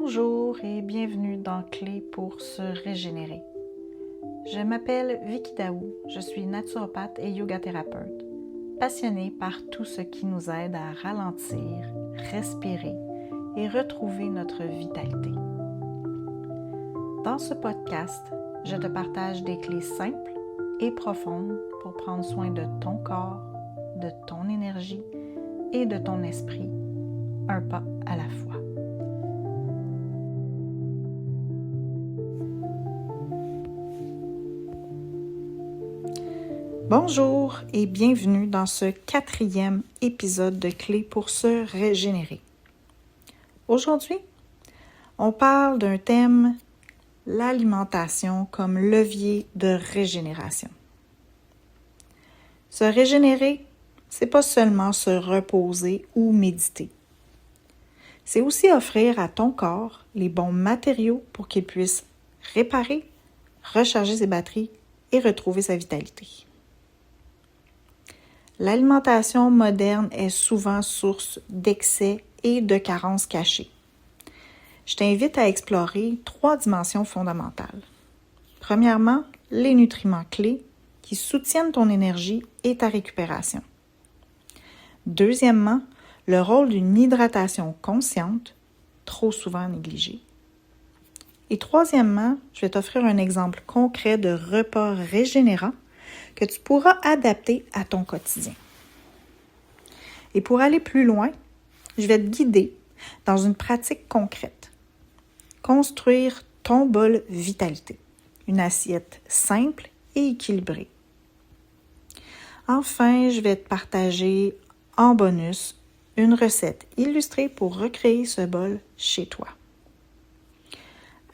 Bonjour et bienvenue dans Clé pour se régénérer. Je m'appelle Vicky Daou, je suis naturopathe et yoga thérapeute, passionnée par tout ce qui nous aide à ralentir, respirer et retrouver notre vitalité. Dans ce podcast, je te partage des clés simples et profondes pour prendre soin de ton corps, de ton énergie et de ton esprit, un pas à la fois. Bonjour et bienvenue dans ce 4e épisode de Clé pour se régénérer. Aujourd'hui, on parle d'un thème, l'alimentation comme levier de régénération. Se régénérer, c'est pas seulement se reposer ou méditer. C'est aussi offrir à ton corps les bons matériaux pour qu'il puisse réparer, recharger ses batteries et retrouver sa vitalité. L'alimentation moderne est souvent source d'excès et de carences cachées. Je t'invite à explorer 3 dimensions fondamentales. Premièrement, les nutriments clés qui soutiennent ton énergie et ta récupération. Deuxièmement, le rôle d'une hydratation consciente, trop souvent négligée. Et troisièmement, je vais t'offrir un exemple concret de repas régénérant que tu pourras adapter à ton quotidien. Et pour aller plus loin, je vais te guider dans une pratique concrète. Construire ton bol vitalité, une assiette simple et équilibrée. Enfin, je vais te partager en bonus une recette illustrée pour recréer ce bol chez toi.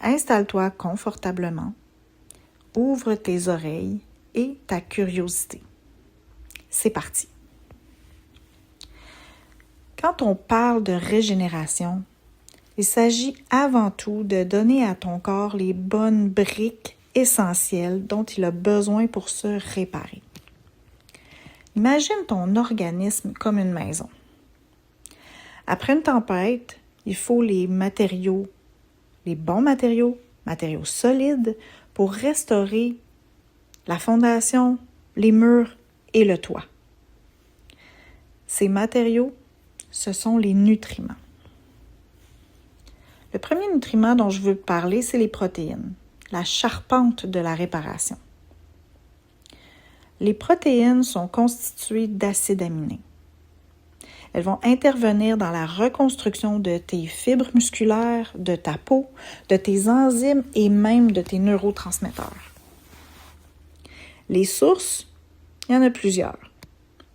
Installe-toi confortablement, ouvre tes oreilles et ta curiosité. C'est parti! Quand on parle de régénération, il s'agit avant tout de donner à ton corps les bonnes briques essentielles dont il a besoin pour se réparer. Imagine ton organisme comme une maison. Après une tempête, il faut les matériaux, les bons matériaux solides pour restaurer la fondation, les murs et le toit. Ces matériaux, ce sont les nutriments. Le premier nutriment dont je veux te parler, c'est les protéines, la charpente de la réparation. Les protéines sont constituées d'acides aminés. Elles vont intervenir dans la reconstruction de tes fibres musculaires, de ta peau, de tes enzymes et même de tes neurotransmetteurs. Les sources, il y en a plusieurs,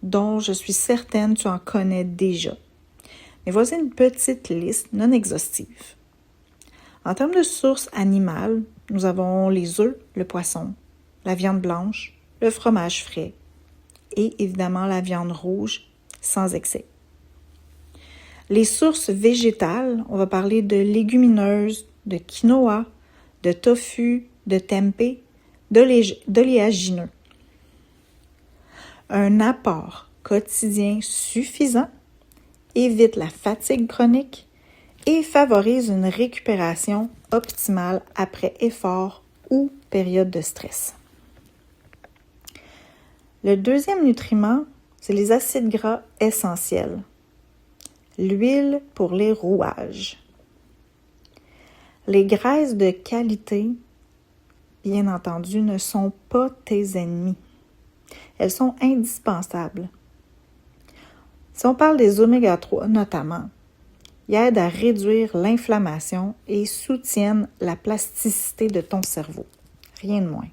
dont je suis certaine tu en connais déjà. Mais voici une petite liste non exhaustive. En termes de sources animales, nous avons les œufs, le poisson, la viande blanche, le fromage frais et évidemment la viande rouge sans excès. Les sources végétales, on va parler de légumineuses, de quinoa, de tofu, de tempeh, d'oléagineux. Un apport quotidien suffisant évite la fatigue chronique et favorise une récupération optimale après effort ou période de stress. Le deuxième nutriment, c'est les acides gras essentiels. L'huile pour les rouages. Les graisses de qualité, bien entendu, ne sont pas tes ennemis. Elles sont indispensables. Si on parle des oméga 3 notamment, ils aident à réduire l'inflammation et soutiennent la plasticité de ton cerveau. Rien de moins.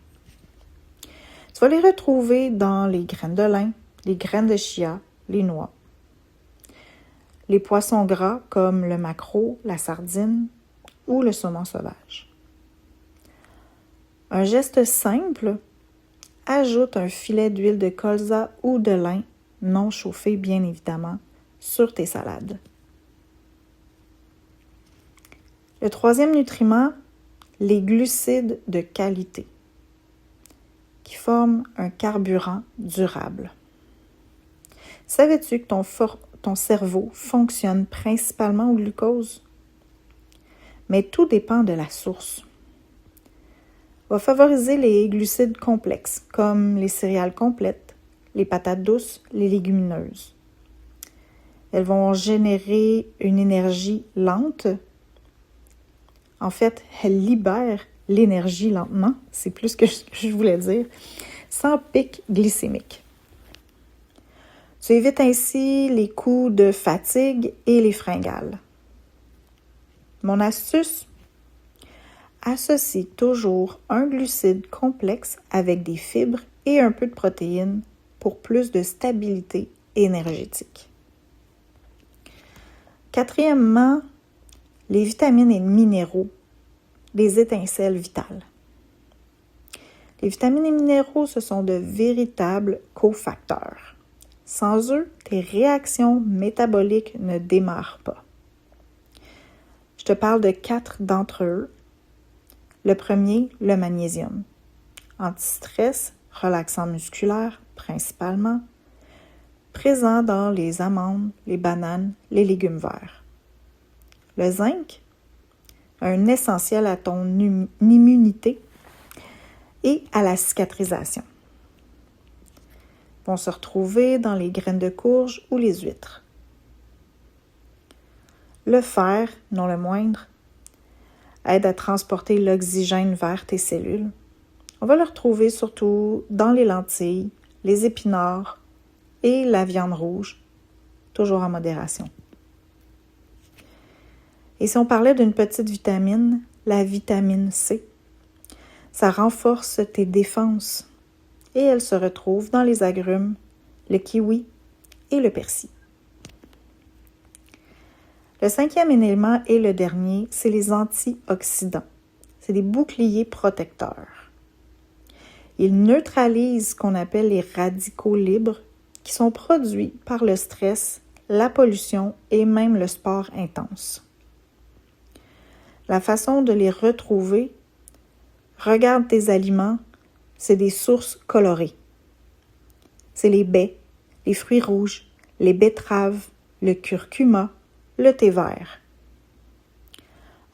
Tu vas les retrouver dans les graines de lin, les graines de chia, les noix. Les poissons gras comme le maquereau, la sardine ou le saumon sauvage. Un geste simple, ajoute un filet d'huile de colza ou de lin, non chauffé bien évidemment, sur tes salades. Le troisième nutriment, les glucides de qualité, qui forment un carburant durable. Savais-tu que ton cerveau fonctionne principalement au glucose? mais tout dépend de la source. Va favoriser les glucides complexes, comme les céréales complètes, les patates douces, les légumineuses. Elles vont générer une énergie lente. En fait, elles libèrent l'énergie lentement, c'est plus que je voulais dire, sans pic glycémique. Tu évites ainsi les coups de fatigue et les fringales. Mon astuce? Associe toujours un glucide complexe avec des fibres et un peu de protéines pour plus de stabilité énergétique. Quatrièmement, les vitamines et minéraux, des étincelles vitales. Les vitamines et minéraux, ce sont de véritables cofacteurs. Sans eux, tes réactions métaboliques ne démarrent pas. Je te parle de 4 d'entre eux. Le premier, le magnésium. Antistress, relaxant musculaire principalement, présent dans les amandes, les bananes, les légumes verts. Le zinc, un essentiel à ton immunité et à la cicatrisation. Vont se retrouver dans les graines de courge ou les huîtres. Le fer, non le moindre, aide à transporter l'oxygène vers tes cellules. On va le retrouver surtout dans les lentilles, les épinards et la viande rouge, toujours en modération. Et si on parlait d'une petite vitamine, la vitamine C, ça renforce tes défenses et elle se retrouve dans les agrumes, le kiwi et le persil. Le 5e élément et le dernier, c'est les antioxydants. C'est des boucliers protecteurs. Ils neutralisent ce qu'on appelle les radicaux libres qui sont produits par le stress, la pollution et même le sport intense. La façon de les retrouver, regarde tes aliments, c'est des sources colorées. C'est les baies, les fruits rouges, les betteraves, le curcuma, le thé vert.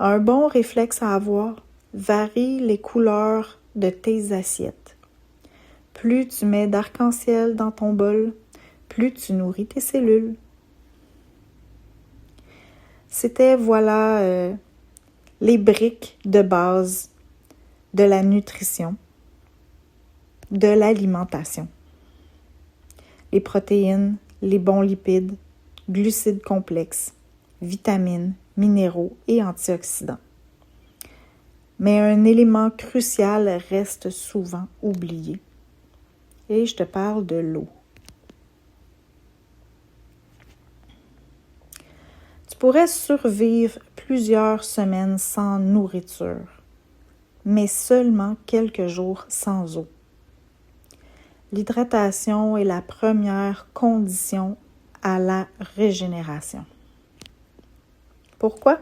Un bon réflexe à avoir, varie les couleurs de tes assiettes. Plus tu mets d'arc-en-ciel dans ton bol, plus tu nourris tes cellules. C'était, les briques de base de la nutrition, de l'alimentation. Les protéines, les bons lipides, glucides complexes, vitamines, minéraux et antioxydants. Mais un élément crucial reste souvent oublié. Et je te parle de l'eau. Tu pourrais survivre plusieurs semaines sans nourriture, mais seulement quelques jours sans eau. L'hydratation est la première condition à la régénération. Pourquoi?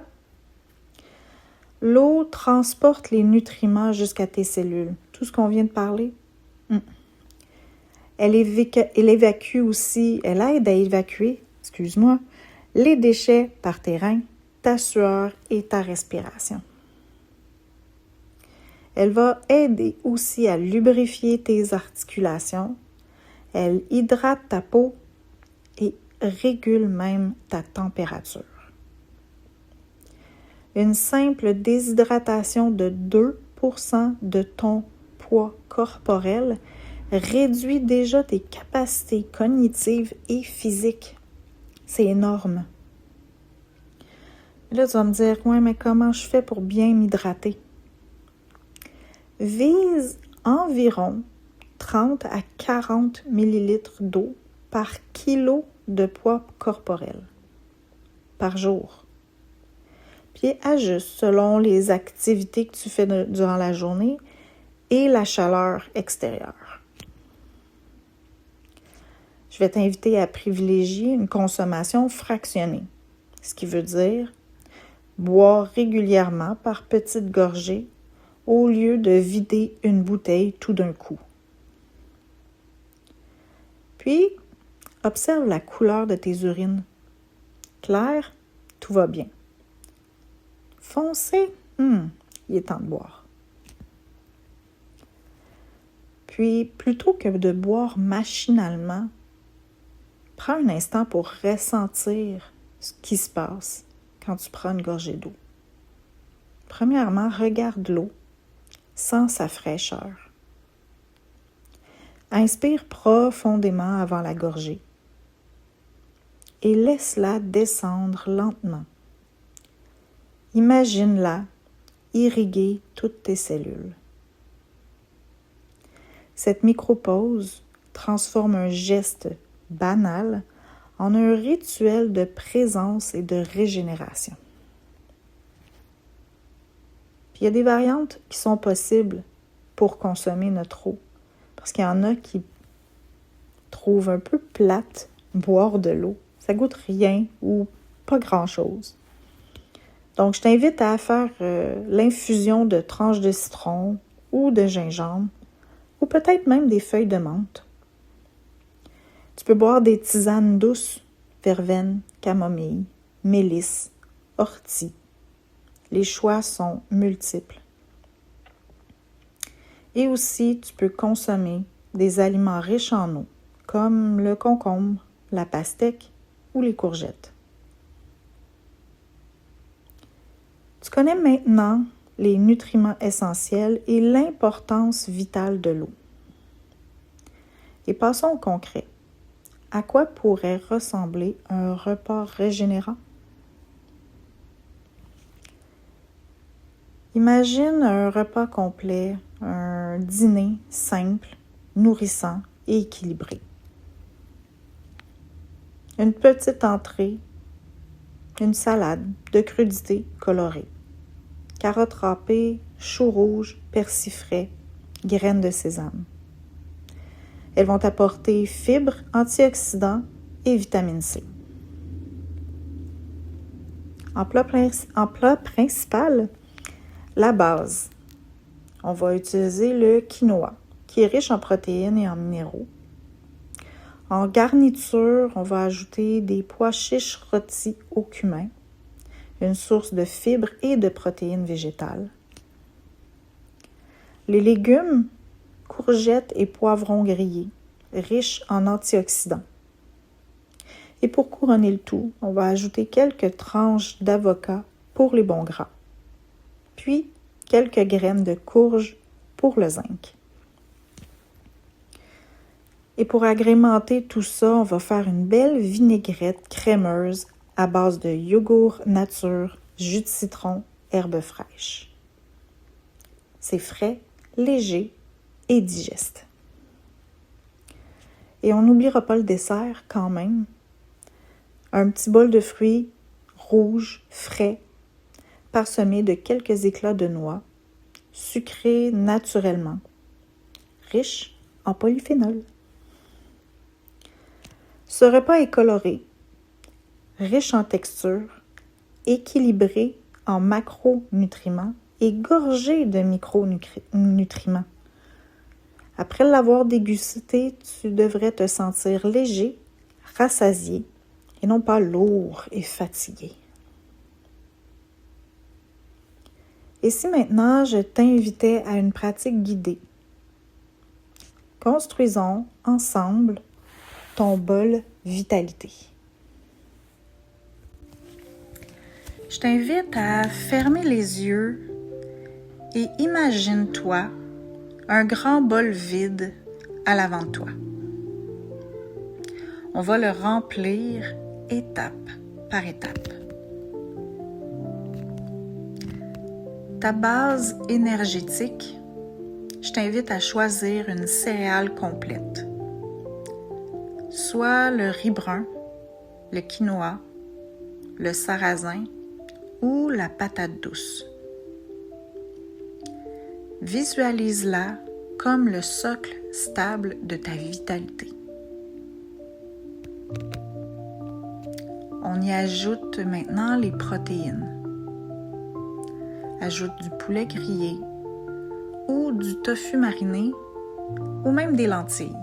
L'eau transporte les nutriments jusqu'à tes cellules. Tout ce qu'on vient de parler. Elle évacue aussi, elle aide à évacuer, les déchets par tes reins, ta sueur et ta respiration. Elle va aider aussi à lubrifier tes articulations. Elle hydrate ta peau et régule même ta température. Une simple déshydratation de 2% de ton poids corporel réduit déjà tes capacités cognitives et physiques. C'est énorme. Là, tu vas me dire, ouais, mais comment je fais pour bien m'hydrater? Vise environ 30 à 40 millilitres d'eau par kilo de poids corporel par jour. Puis ajuste selon les activités que tu fais durant la journée et la chaleur extérieure. Je vais t'inviter à privilégier une consommation fractionnée, ce qui veut dire boire régulièrement par petites gorgées au lieu de vider une bouteille tout d'un coup. Puis, observe la couleur de tes urines. Clair, tout va bien. foncé, il est temps de boire. Puis, plutôt que de boire machinalement, prends un instant pour ressentir ce qui se passe quand tu prends une gorgée d'eau. Premièrement, regarde l'eau, sens sa fraîcheur. Inspire profondément avant la gorgée et laisse-la descendre lentement. Imagine-la irriguer toutes tes cellules. Cette micro-pause transforme un geste banal en un rituel de présence et de régénération. Puis il y a des variantes qui sont possibles pour consommer notre eau, parce qu'il y en a qui trouvent un peu plate boire de l'eau. Ça goûte rien ou pas grand-chose. Donc, je t'invite à faire l'infusion de tranches de citron ou de gingembre, ou peut-être même des feuilles de menthe. Tu peux boire des tisanes douces, verveine, camomille, mélisse, ortie. Les choix sont multiples. Et aussi, tu peux consommer des aliments riches en eau, comme le concombre, la pastèque ou les courgettes. Tu connais maintenant les nutriments essentiels et l'importance vitale de l'eau. Et passons au concret. À quoi pourrait ressembler un repas régénérant? Imagine un repas complet, un dîner simple, nourrissant et équilibré. Une petite entrée, une salade de crudités colorées, carottes râpées, choux rouges, persil frais, graines de sésame. Elles vont apporter fibres, antioxydants et vitamine C. En plat principal, la base. On va utiliser le quinoa, qui est riche en protéines et en minéraux. En garniture, on va ajouter des pois chiches rôtis au cumin, une source de fibres et de protéines végétales. Les légumes, courgettes et poivrons grillés, riches en antioxydants. Et pour couronner le tout, on va ajouter quelques tranches d'avocat pour les bons gras, puis quelques graines de courge pour le zinc. Et pour agrémenter tout ça, on va faire une belle vinaigrette crémeuse à base de yogourt nature, jus de citron, herbes fraîches. C'est frais, léger et digeste. Et on n'oubliera pas le dessert quand même. Un petit bol de fruits rouges, frais, parsemé de quelques éclats de noix, sucré naturellement, riche en polyphénol. Ce repas est coloré, riche en texture, équilibré en macronutriments et gorgé de micronutriments. Après l'avoir dégusté, tu devrais te sentir léger, rassasié et non pas lourd et fatigué. Et si maintenant je t'invitais à une pratique guidée? Construisons ensemble ton bol vitalité. Je t'invite à fermer les yeux et imagine-toi un grand bol vide à l'avant de toi. On va le remplir étape par étape. Ta base énergétique, je t'invite à choisir une céréale complète. Soit le riz brun, le quinoa, le sarrasin ou la patate douce. Visualise-la comme le socle stable de ta vitalité. On y ajoute maintenant les protéines. Ajoute du poulet grillé ou du tofu mariné ou même des lentilles.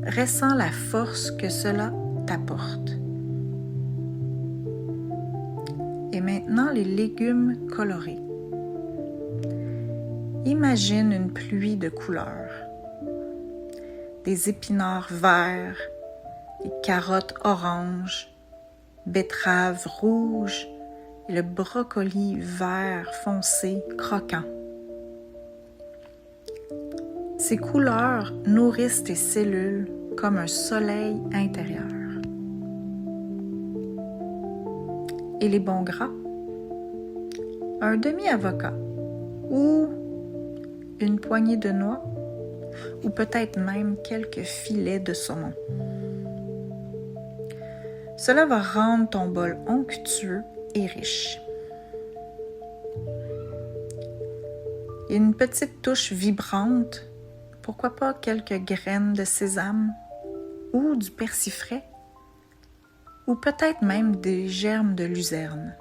Ressens la force que cela t'apporte. Et maintenant, les légumes colorés. Imagine une pluie de couleurs. Des épinards verts, des carottes oranges, betteraves rouges et le brocoli vert foncé croquant. Ces couleurs nourrissent tes cellules comme un soleil intérieur. Et les bons gras? Un demi-avocat ou une poignée de noix ou peut-être même quelques filets de saumon. Cela va rendre ton bol onctueux et riche. Et une petite touche vibrante, pourquoi pas quelques graines de sésame ou du persil frais ou peut-être même des germes de luzerne.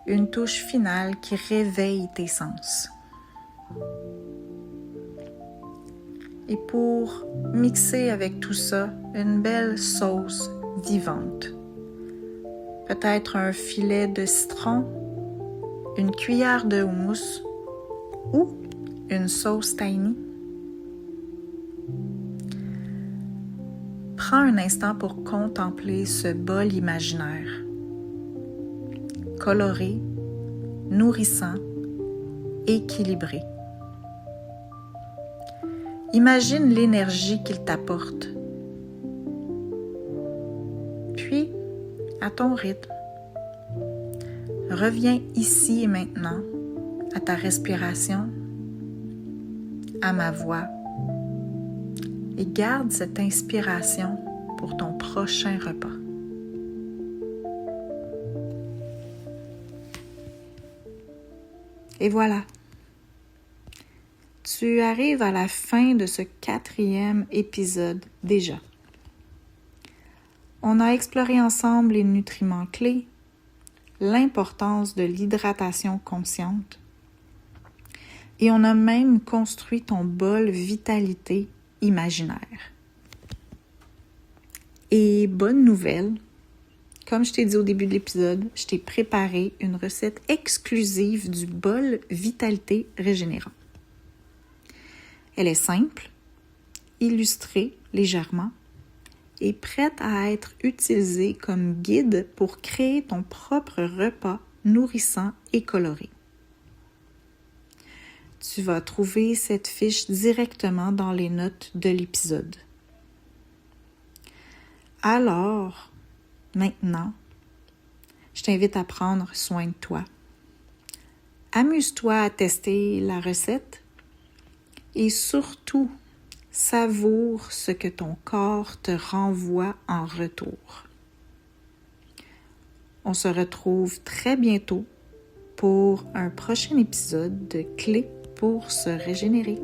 Une touche finale qui réveille tes sens. Et pour mixer avec tout ça, une belle sauce vivante. Peut-être un filet de citron, une cuillère de houmous ou une sauce tahini. Prends un instant pour contempler ce bol imaginaire. Coloré, nourrissant, équilibré. Imagine l'énergie qu'il t'apporte. Puis, à ton rythme, reviens ici et maintenant à ta respiration, à ma voix, et garde cette inspiration pour ton prochain repas. Et voilà, tu arrives à la fin de ce 4e épisode déjà. On a exploré ensemble les nutriments clés, l'importance de l'hydratation consciente, et on a même construit ton bol vitalité imaginaire. Et bonne nouvelle, comme je t'ai dit au début de l'épisode, je t'ai préparé une recette exclusive du bol vitalité régénérant. Elle est simple, illustrée légèrement et prête à être utilisée comme guide pour créer ton propre repas nourrissant et coloré. Tu vas trouver cette fiche directement dans les notes de l'épisode. Alors, maintenant, je t'invite à prendre soin de toi. Amuse-toi à tester la recette et surtout, savoure ce que ton corps te renvoie en retour. On se retrouve très bientôt pour un prochain épisode de Clés pour se régénérer.